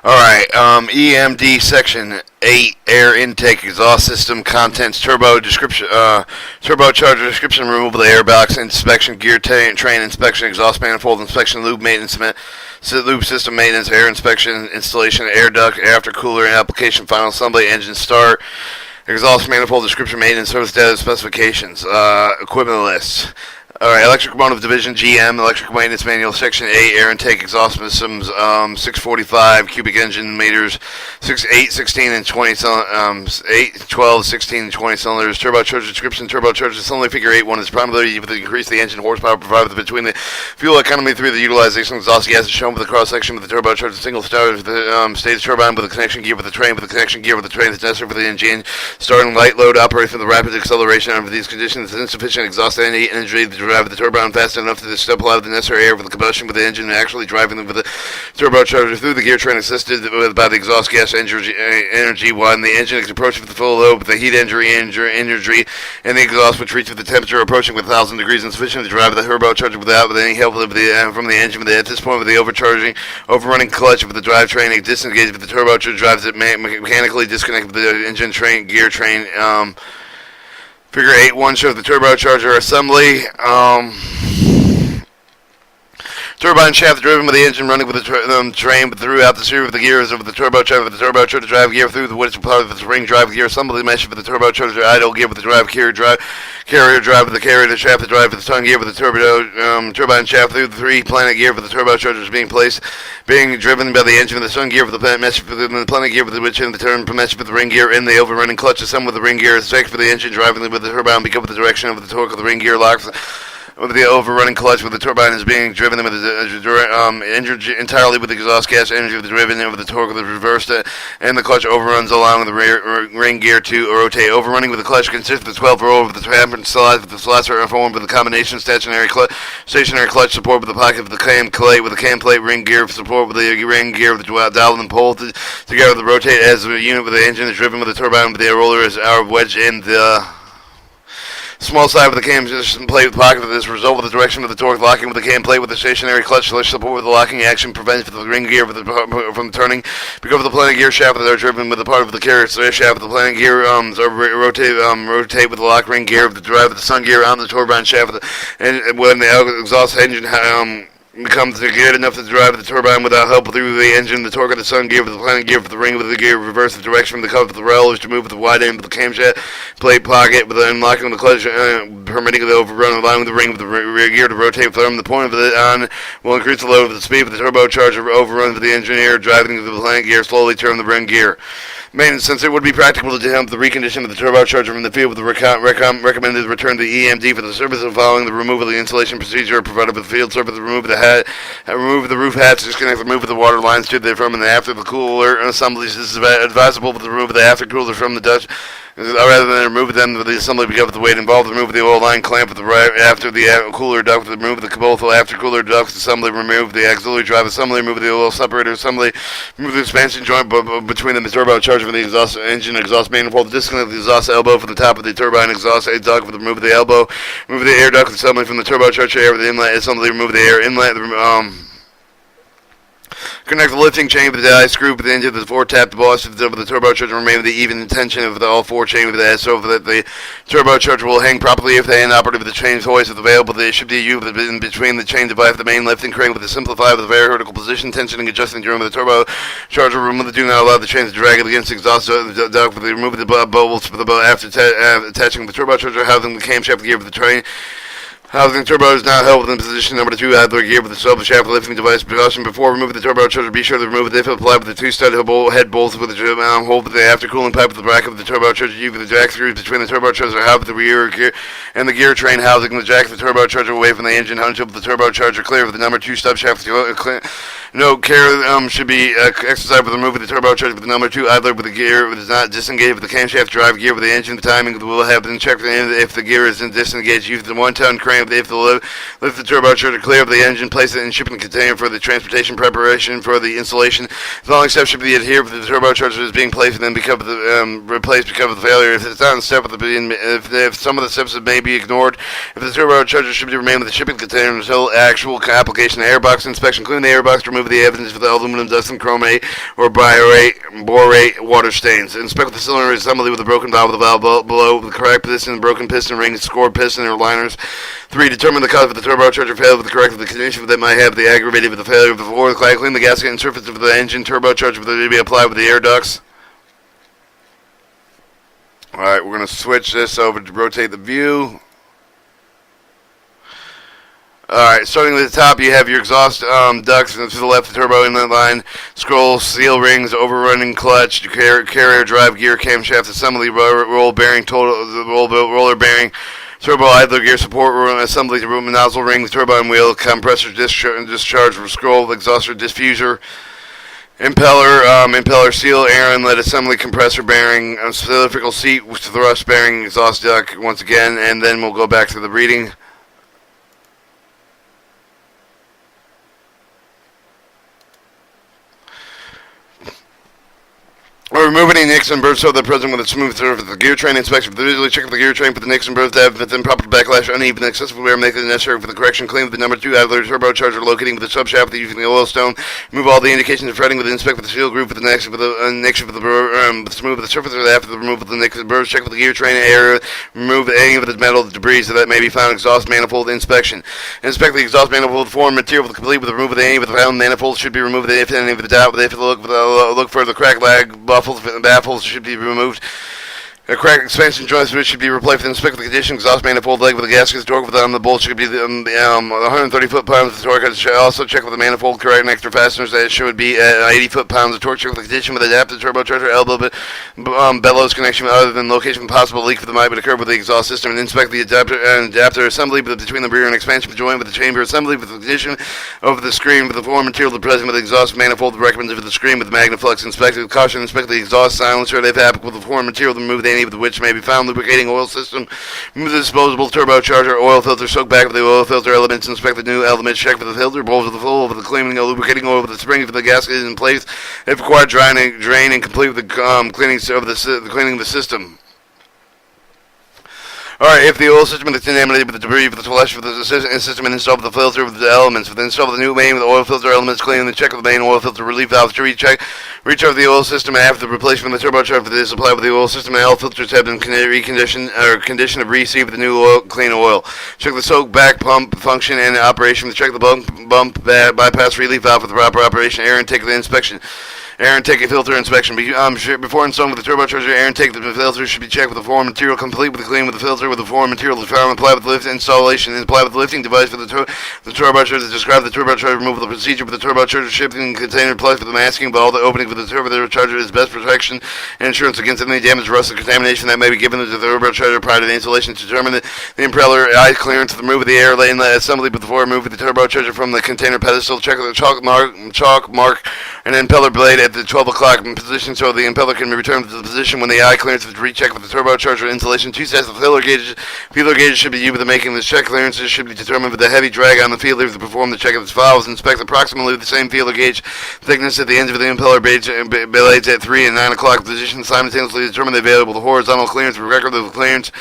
Alright, EMD Section 8, Air Intake, Exhaust System, Contents, Turbocharger Description, Removal of the Airbox, Inspection, Gear Train Inspection, Exhaust Manifold Inspection, Lube Maintenance, Lube System Maintenance, Air Inspection, Installation, Air Duct, Aftercooler, Application, Final Assembly, Engine Start, Exhaust Manifold Description, Maintenance, Service Data, Specifications, Equipment Lists. Alright, Electric Motive Division, GM, Electric Maintenance Manual, Section 8, Air Intake, Exhaust Systems, 645, Cubic Engine Meters, 8, 16, and 20, 8, 12, 16, and 20 cylinders, Turbocharger Description, Turbocharger Cylinder Figure 8.1 is primarily to increase the engine horsepower provided between the fuel economy through the utilization of exhaust gases shown with the cross-section with the turbocharger single starter with the stage turbine with the connection gear with the train, with the connection gear with the train that's necessary for the engine, starting light load operation with the rapid acceleration under these conditions, insufficient exhaust energy to drive the turbine fast enough to supply the necessary air for the combustion with the engine and actually driving them with the turbocharger through the gear train assisted by the exhaust gas energy while the engine is approaching with the full load with the heat energy and the exhaust which reaches with the temperature approaching with 1,000 degrees insufficient to drive the turbocharger without any help from the engine. At this point with the overrunning clutch with the drivetrain it disengages with the turbocharger drives it mechanically disconnected with the engine train gear train. Figure 8.1 shows the turbocharger assembly. Turbine shaft driven by the engine running with the train throughout the series of the gears of the turbocharger with the turbocharger drive gear through the which part of the spring drive gear assembly mesh with the turbocharger idle gear with the carrier drive with the carrier the shaft the drive with the tongue gear with the turbine shaft through the 3-planet gear with the turbochargers being driven by the engine with the sun gear with the mesh with the planet gear with the which in the turn mesh with the ring gear in the overrunning clutch assembled with the ring gear is fixed for the engine driving with the turbine because of the direction of the torque of the ring gear locks with the overrunning clutch with the turbine is being driven with the entirely with the exhaust gas energy with the driven with the torque of the reversed and the clutch overruns allowing the ring gear to rotate. Overrunning with the clutch consists of the 12 roll with the tramp slides with the slots are formed with the combination stationary clutch support with the pocket with the cam plate ring gear support with the ring gear with the dowel and pole together the rotate as a unit with the engine is driven with the turbine with the air roller is our wedge in the small side with the cam plate with pocket with this result with the direction of the torque locking with the cam plate with the stationary clutch support with the locking action prevents the ring gear from turning because of the planet gear shaft that are driven with the part of the carrier shaft with the planet gear rotate with the lock ring gear of the drive with the sun gear on the turbine shaft and when the exhaust engine becomes good enough to drive the turbine without help through the engine, the torque of the sun gear with the planet gear with the ring with the gear reverse the direction of the cover of the rollers to move with the wide end of the camshaft plate pocket with the unlocking of the clutch permitting the overrun allowing the ring with the rear gear to rotate from the point of the on will increase the load of the speed with the turbocharger overrun with the engineer driving the planet gear slowly turn the ring gear. Maintenance, since it would be practical to help the recondition of the turbocharger from the field with the recommended return to EMD for the service of following the removal of the installation procedure provided with the field service, remove the roof hats, disconnect the remove of the water lines to the from and after the cooler assemblies. This is advisable to remove the after cooler from the Dutch rather than remove them with the assembly because of the weight involved. Remove the oil line clamp with the after the cooler duct, remove the both after cooler ducts assembly, remove the auxiliary drive assembly, remove the oil separator assembly, remove the expansion joint between the turbocharger and the exhaust engine exhaust manifold, disconnect the exhaust elbow from the top of the turbine exhaust duct, remove the elbow, remove the air duct assembly from the turbocharger air with the inlet assembly, remove the air inlet, connect the lifting chain with the eye screw with the engine, the 4-tap the boss of the turbocharger remain with the even tension of the all 4 chain with the so that the turbocharger will hang properly if the hand operated with the chain hoist is available. They should be used in between the chain device the main lifting crane with the simplified with a very vertical position tensioning adjusting during the turbocharger remove the do not allow the chain to drag it against the exhaust duct with the remove the bubbles for the after attaching the turbocharger housing the camshaft gear with the train. Housing the turbo is now held within position number 2 idler gear with the sub shaft lifting device. Precaution before removing the turbocharger, be sure to remove the if applied with the 2-stud head bolts with the hold with the after cooling pipe with the bracket of the turbocharger. Use the jack screws between the turbocharger housed with the rear gear and the gear train housing the jack of the turbocharger away from the engine until the turbocharger clear with the number 2 stub shaft. No care should be exercised with removing the turbocharger with the number 2 idler with the gear is not disengaged with the camshaft drive gear with the engine. The timing will have been checked if the gear is disengaged. Use the 1-ton crane lift the turbocharger clear of the engine, place it in shipping container for the transportation preparation for the installation. The following steps should be adhered when the turbocharger is being placed and then replaced because of the failure. If it's not in step with if some of the steps may be ignored, if the turbocharger should remain with the shipping container until actual application. Airbox inspection. Clean the airbox to remove the evidence for the aluminum dust and chromate or borate water stains. Inspect the cylinder assembly with the broken valve of the valve below, the correct piston, broken piston ring, scored piston or liners. 3. Determine the cause of the turbocharger failure with the correct condition that might have the aggravated with the failure of the floor. Clean the gasket and surface of the engine turbocharger with to be applied with the air ducts. Alright, we're going to switch this over to rotate the view. Alright, starting at the top, you have your exhaust ducts, and to the left, the turbo inlet line, scroll, seal rings, overrunning clutch, carrier drive gear, camshaft assembly, roll bearing, roller bearing, turbo idler gear support assembly, nozzle ring, turbine wheel, compressor discharge, scroll, exhauster diffuser, impeller seal, air inlet assembly, compressor bearing, cylindrical seat, thrust bearing, exhaust duct once again, and then we'll go back to the reading. Or remove any nicks and burrs so they're present with a smooth surface. The gear train inspection. Visually check the gear train for the nicks and burrs to have within proper backlash, uneven, excessive wear, make it necessary for the correction. Clean with the number 2 idler turbocharger locating with the subshaft using the oil stone. Remove all the indications of fretting with the inspect with the seal groove with the next with the connection with the smooth with the surface after the removal of the nicks and burrs. Check with the gear train area. Remove any of the metal debris that may be found. Exhaust manifold inspection. Inspect the exhaust manifold form material complete with the removal of any of the found manifolds should be removed if any of the doubt. If look for the crack lag baffles should be removed. A crack expansion joint switch should be replaced with inspect the condition. Exhaust manifold leg with the gaskets torque with the bolt should be 130 foot-pounds of torque. Also check with the manifold correct and extra fasteners that should be at 80 foot-pounds of torque. Check with the condition with the adaptive turbocharger elbow bellows connection other than location possible leak for the might occur with the exhaust system. And inspect the adapter assembly between the rear and expansion joint with the chamber assembly with the condition over the screen with the form material present with the exhaust manifold recommended for the screen with the Magnaflux inspected with caution. Inspect the exhaust silencer if applicable with the form material to remove the any of which may be found. Lubricating oil system. Remove the disposable turbocharger oil filter. Soak back with the oil filter elements. Inspect the new elements. Check for the filter. Bowls with the full of the cleaning of lubricating oil with the spring for the gasket in place. If required, drain and complete with the cleaning of the system. Alright, if the oil system is contaminated with the debris for the flush of the system and install the filter with the elements. Then install the new main with the oil filter elements, clean and check of the main oil filter relief valve to reach over the oil system after the replacement of the turbocharger is applied with the oil system and all filters have been reconditioned or conditioned to receive the new oil, clean oil. Check the soak back pump function and operation. Check the bump bypass relief valve for the proper operation. Air intake of the inspection. Air intake and filter inspection. Before installing with the turbocharger, air intake the filter should be checked with the foreign material complete with the clean with the filter with the foreign material to found apply with the lift installation and apply with the lifting device for the turbocharger to describe the turbocharger removal the procedure with the turbocharger shipping container plus for the masking but all the opening for the turbocharger is best protection and insurance against any damage, rust, or contamination that may be given to the turbocharger prior to the installation. To determine the impeller eye clearance to remove the air lane assembly before removing the turbocharger from the container pedestal. Check the chalk mark and impeller blade at the 12 o'clock position so the impeller can be returned to the position when the eye clearance is rechecked with the turbocharger installation. 2 sets of feeler gauges should be used with the making. The check clearances should be determined with the heavy drag on the feelers to perform the check of its valves. Inspect approximately the same feeler gauge thickness at the ends of the impeller blades at 3 and 9 o'clock position. Simultaneously determine the available horizontal clearance for record of the clearance.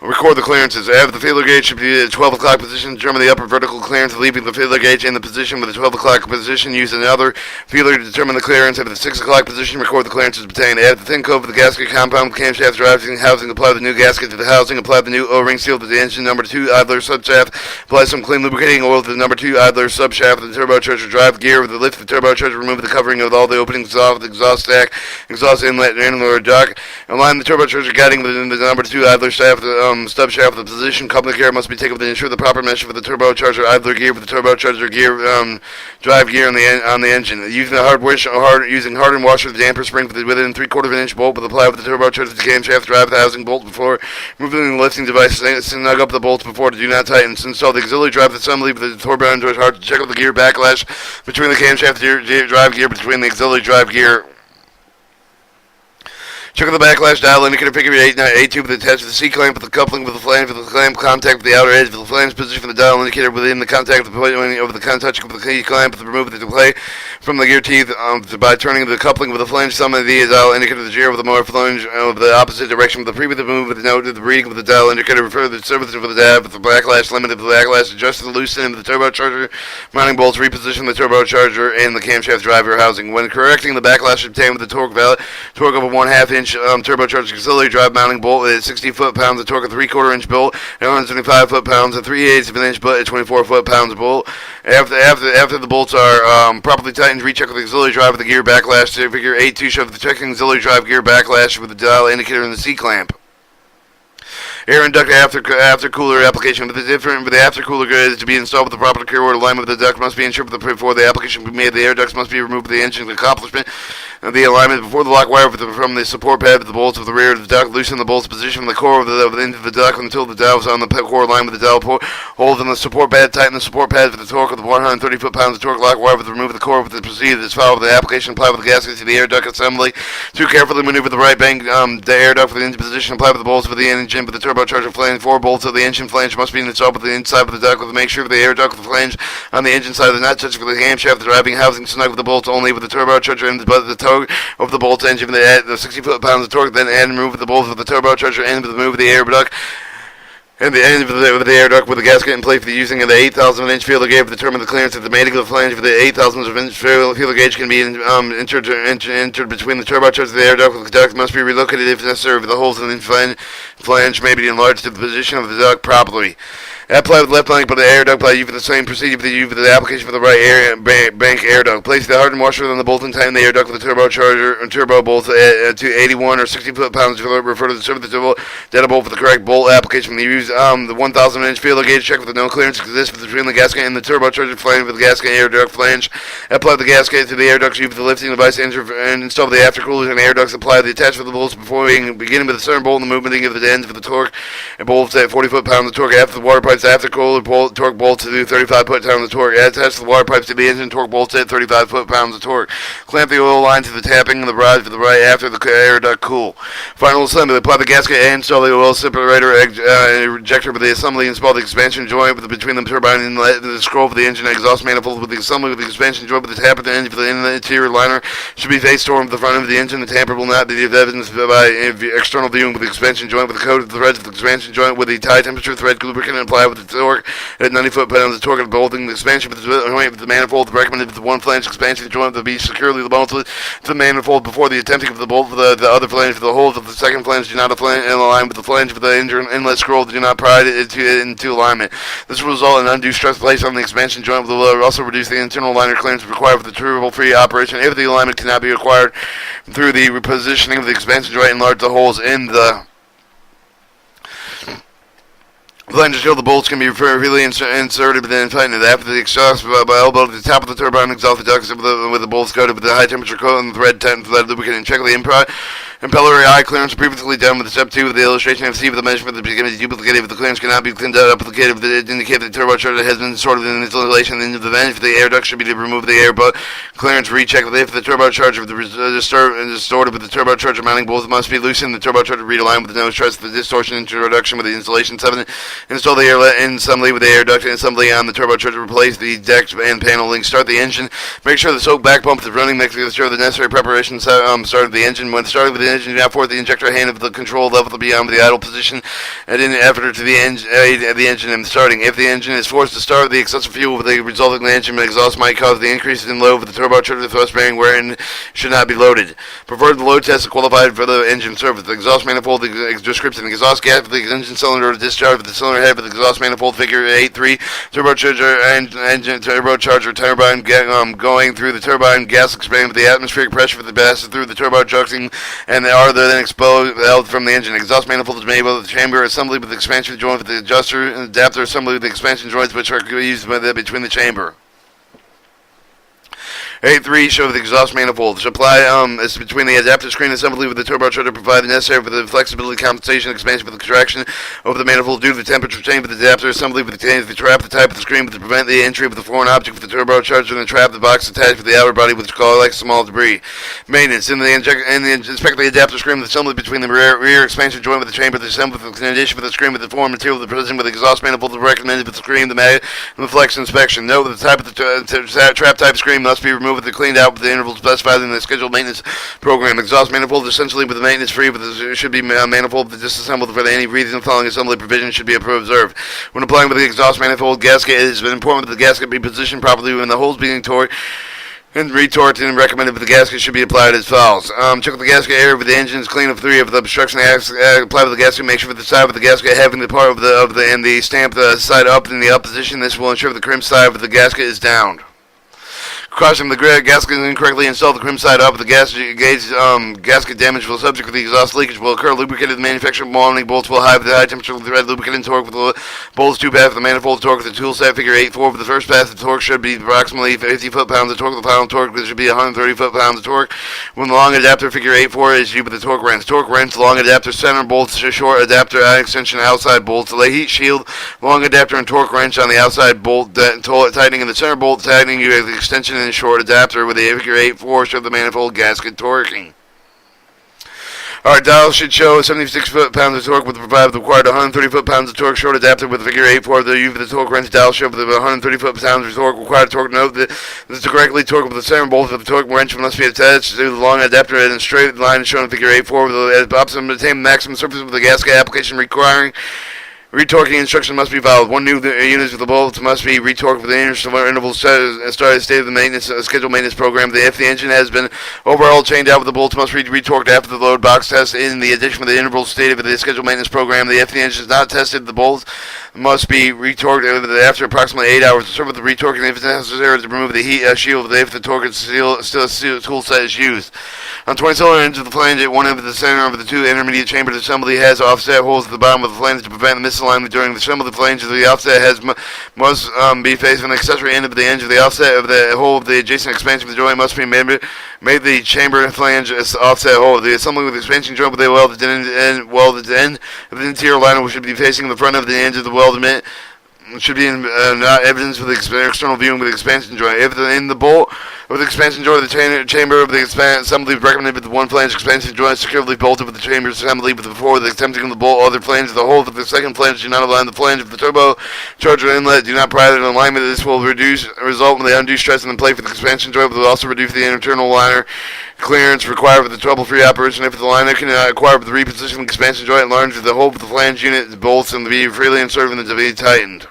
Record the clearances. Have the feeler gauge should be at 12 o'clock position. Determine the upper vertical clearance, leaving the feeler gauge in the position with the 12 o'clock position. Use another feeler to determine the clearance. At the 6 o'clock position, record the clearances obtained. Add the thin coat for the gasket compound with camshaft housing. Apply the new gasket to the housing. Apply the new O-ring seal to the engine number 2 idler subshaft. Apply some clean lubricating oil to the number 2 idler subshaft of the turbocharger drive gear. With the lift of the turbocharger, remove the covering of all the openings of the exhaust stack, exhaust inlet, and or duct. Align the turbocharger guiding within the number 2 idler shaft, stub shaft of the position. Coupling care must be taken to ensure the proper measure for the turbocharger idler gear with the turbocharger gear drive gear on the engine. Using the using hardened washer, the damper spring within 3/4 inch bolt will apply with the turbocharger to the camshaft drive the housing bolt before moving the lifting device. Snug up the bolts before to do not tighten. Install the auxiliary drive assembly with the turbine to hard to check out the gear backlash between the camshaft drive gear between the auxiliary drive gear. Check the backlash dial indicator figure 8 with attached to the C-clamp with the coupling with the flange with the clamp contact with the outer edge with the flange position for the dial indicator within the contact of the point over the touch with the C-clamp with the remove the play from the gear teeth by turning the coupling with the flange sum of the dial indicator the gear with the more flange of the opposite direction with the previous move with the note of the reading with the dial indicator refer to the surface with the dab with the backlash limited the backlash adjust the loosen of the turbocharger mounting bolts reposition the turbocharger and the camshaft driver housing. When correcting the backlash obtained with the torque of a 1/2 inch turbocharged auxiliary drive mounting bolt at 60 foot-pounds, a torque of 3/4 inch bolt at 175 foot-pounds, a 3/8 of an inch bolt at 24 foot-pounds bolt. After the bolts are properly tightened, recheck with the auxiliary drive with the gear backlash. Figure 8.2 shows the checking auxiliary drive gear backlash with the dial indicator and the C-clamp. Air and duct after cooler application. With the after cooler is to be installed with the proper clear alignment with the duct must be ensured before the application can be made. The air ducts must be removed with the engine accomplishment of the alignment before the lock wire from the support pad with the bolts of the rear of the duct. Loosen the bolts position from the core of the end of the duct until the dowel is on the core line with the dowel holes in the support pad. Tighten the support pad with the torque of the 130 foot-pounds of torque lock wire with the remove the core with the proceed as followed with the application. Apply with the gasket to the air duct assembly. To carefully maneuver the right bank the air duct with the engine position. Apply with the bolts with the engine with the turbocharger flange. 4 bolts of the engine flange must be installed with the inside of the duct with the make sure the air duct with the flange on the engine side of the not touch with the camshaft, the driving housing snug with the bolts only with the turbocharger and the toe of the bolt engine with the 60 foot-pounds of torque, then add and remove the bolts with the turbocharger and with the move of the air duct and the end of the air duct with the gasket in place for the using of the 8,000 inch feeler gauge to determine the clearance of the mating of the flange for the 8,000 inch feeler gauge can be entered between the turbocharger and the air duct. The duct must be relocated if necessary. The holes in the flange may be enlarged to the position of the duct properly. Apply with left blank, but the air duct by you for the same procedure for the application for the right air bank air duct. Place the hardened washer on the bolt and tighten the air duct with the turbocharger and turbo bolts to 81 or 60 foot-pounds. Refer to the surface of the data bolt for the correct bolt application. When you use the 1,000 inch feeler gauge, check with no clearance exists between the gasket and the turbocharger flange with the gasket and air duct flange. Apply the gasket to the air ducts used for the lifting device and install the aftercoolers and air ducts. Apply the attachment of the bolts before beginning with the center bolt and the movement of the ends for the torque and bolts at 40 foot-pounds of torque after the water pipes. After cooler torque bolts to do 35 foot-pounds of torque. Attach the water pipes to the engine. Torque bolts at 35 foot-pounds of torque. Clamp the oil line to the tapping of the rod to the right after the air duct cool. Final assembly. Apply the gasket and install the oil separator ejector with the assembly. Install the expansion joint between the turbine and the scroll for the engine exhaust manifold with the assembly with the expansion joint with the tap of the engine for the interior liner should be face toward the front of the engine. The tamper will not be evidenced by external viewing with the expansion joint with the coat of the threads of the expansion joint with the tie temperature thread lubricant and apply with the torque at 90 foot-pounds of torque of bolting the expansion with the joint with the manifold. The recommended with the one flange expansion joint to be securely bolted to the manifold before the attempting of the bolt for the other flange. For the holes of the second flange do not align with the flange for the inlet scroll. Do not pry it into alignment. This will result in undue stress placed on the expansion joint. Will also reduce the internal liner clearance required for the turbo-free operation. If the alignment cannot be acquired through the repositioning of the expansion joint, enlarge the holes in the flange until the bolts can be freely inserted and then tightened. After the exhaust by elbow to the top of the turbine exhaust the ducts with the bolts coated with the high temperature coat and the thread tightened for that lubricant and check the impeller eye clearance previously done with the step 2 of the illustration of C with the measurement of the beginning duplicated if the clearance cannot be cleaned out duplicated if it indicates the turbocharger has been sorted in installation into the vent. If the air duct should be to remove the air clearance recheck if the turbocharger distorted with the turbocharger mounting bolts must be loosened. The turbocharger realigned with the nose truss the distortion introduction with the installation 7. Install the air assembly with the air duct and assembly on the turbocharger. Replace the deck and panel link. Start the engine. Make sure the soak back pump is running. Make sure the necessary preparation started the engine. When starting with the engine, do not force the injector hand of the control level to be on the idle position and in effort to the engine and starting. If the engine is forced to start, the excessive fuel with the resulting engine exhaust might cause the increases in load for the turbocharger thrust bearing wherein should not be loaded. Preferred the load test is qualified for the engine service. The exhaust manifold description. The exhaust gas for the engine cylinder discharge with the cylinder head with the exhaust manifold figure 8.3 turbocharger and engine turbocharger turbine going through the turbine gas expanding with the atmospheric pressure for the gas through the turbojuncting and the are then expelled from the engine. Exhaust manifold is made with the chamber assembly with the expansion joint with the adjuster and adapter assembly with the expansion joints which are used between the chamber. A3 show the exhaust manifold. Supply is between the adapter screen assembly with the turbocharger provide the necessary for the flexibility, compensation, expansion for the contraction of the manifold due to the temperature change with the adapter assembly with the trap, the type of the screen with to prevent the entry of the foreign object with the turbocharger and the trap, the box attached with the outer body which collects small debris. Maintenance. In the inspect the adapter screen with assembly between the rear expansion joint with the chamber, the assembly with the condition for the screen with the foreign material, the precision with the exhaust manifold, the recommended with the screen, the mag, and the flex inspection. Note that the type of the trap type screen must be removed with the cleaned out with the intervals specified in the scheduled maintenance program. Exhaust manifold essentially with the maintenance free, but there should be manifold disassembled for any reason following assembly provision should be observed. When applying with the exhaust manifold gasket, it is important that the gasket be positioned properly when the holes being torqued and retorqued, and recommended that the gasket should be applied as follows. Check the gasket area with the engines, clean up 3 of the obstruction, apply with the gasket, make sure that the side of the gasket having the part of the stamp the side up in the up position. This will ensure the crimp side of the gasket is down. Caution: the gasket is incorrectly installed. The crimp side up. The gasket damage will subject to the exhaust leakage will occur. Lubricated manufacturer mounting bolts will have the high temperature thread lubricated torque with the bolts 2 path of the manifold torque with the tool set figure 8.4 for the first pass. The torque should be approximately 50 foot-pounds of torque. The final torque should be 130 foot-pounds of torque. When the long adapter figure 8.4 is used with the torque wrench. Torque wrench, long adapter center bolts, short adapter extension outside bolts. The heat shield, long adapter and torque wrench on the outside bolt tightening in the center bolt tightening. You have the extension and short adapter with the figure 8.4 show the manifold gasket torquing. Our dial should show 76 foot-pounds of torque with the required 130 foot-pounds of torque. Short adapter with the figure 8.4. The U for the torque wrench dial show with the 130 foot-pounds of torque. Required torque. Note that this is correctly torque with the center bolt of the torque wrench must be attached to the long adapter in a straight line shown in figure 8.4 with the opposite to attain the maximum surface with the gasket application requiring retorquing instruction must be followed. 1 new unit with the bolts must be retorqued with the interval started state of the maintenance scheduled maintenance program. If the engine has been overhauled, chained out with the bolts must be retorqued after the load box test. In the addition with the interval stated of the scheduled maintenance program, if the engine is not tested, the bolts must be retorqued after approximately 8 hours. To serve with the retorquing if it's necessary to remove the heat shield if the torque is still tool set is used. On 20 cylinder engine, the flange at one end of the center of the 2 intermediate chambers assembly has offset holes at the bottom of the flange to prevent misalignment during the assembly. The flange of the offset must be faced with an accessory end of the edge of the offset of the hole of the adjacent expansion of the joint must be made the chamber flange offset hole. The assembly with the expansion joint with the welded end of the interior liner should be facing the front of the end of the welded should be not evidence with the external viewing with the expansion joint. If in the bolt of the expansion joint, the chamber of the assembly is recommended with the 1 flange expansion joint securely bolted with the chamber assembly before the attempting the bolt other flange of the hole of the second flange do not align the flange of the turbocharger inlet. Do not provide an alignment. This will result in the undue stress in the plate for the expansion joint, but will also reduce the internal liner clearance required for the trouble-free operation. If the liner can acquire with the repositioning expansion joint enlarged with the hole of the flange unit bolts and be freely inserted and to be tightened.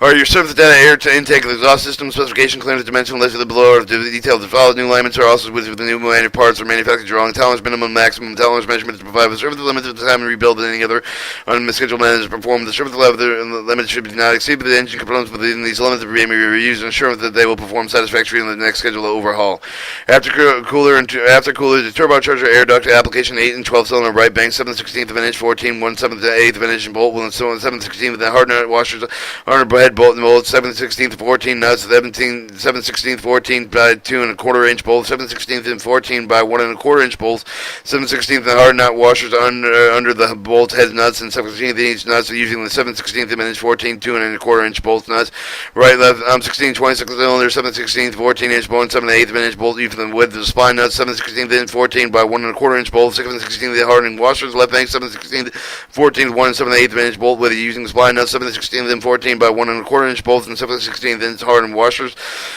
Your surface data air to intake of the exhaust system specification clearance dimension listed below are detailed as follows. New alignments are also with the new parts or manufactured drawing. Tolerance minimum maximum tolerance measurement to provide the surface limits at the time to rebuild any other unscheduled maintenance performed. The surface limits should not exceed the engine components within these limits to be reused and ensure that they will perform satisfactorily in the next scheduled overhaul. After cooler, the turbocharger air duct application 8 and 12 cylinder right bank 7/16 of an inch 14 1/7 to 8 of an inch bolt with 7/16 of the hard nut washers under head bolt and bolt 7/16 14 nuts 7/16 14 by 2 1/4 inch bolts 7/16 and 14 by 1 1/4 inch bolts 7/16 the hard nut washers under the bolt head nuts and 7/16 inch nuts using the 7/16 of an inch 14 2 1/4 inch bolts nuts right left 16 26 cylinder 7/16 14 inch bolt 7/8 of an inch bolt using the width of the spline nuts 7/16 and 14 by 1 1/4 inch bolt 7/16 the hardening washers left bank 7/16 14 1 7/8 of an inch bolt with using the spline nuts 7/16 and 14 by 1 1/4 inch bolts and 7/16 inch hardened washers.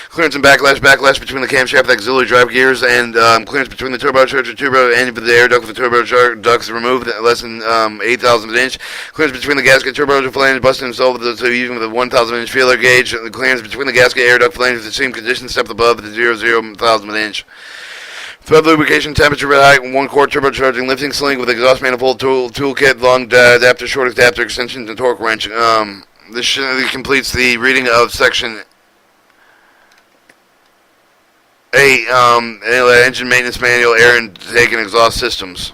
Clearance and backlash between the camshaft, the auxiliary drive gears, and clearance between the turbocharger turbo and the air duct with the turbocharger ducts removed less than 8,000 inch. Clearance between the gasket turbocharger flange busted and installed using the 1,000 inch feeler gauge. The clearance between the gasket air duct flange with the same condition step above the 0,000 inch. Thread lubrication, temperature height, 1 quart turbocharging lifting sling with exhaust manifold toolkit, long adapter, short adapter extension, and torque wrench. This completes the reading of section 8, engine maintenance manual, air intake and exhaust systems.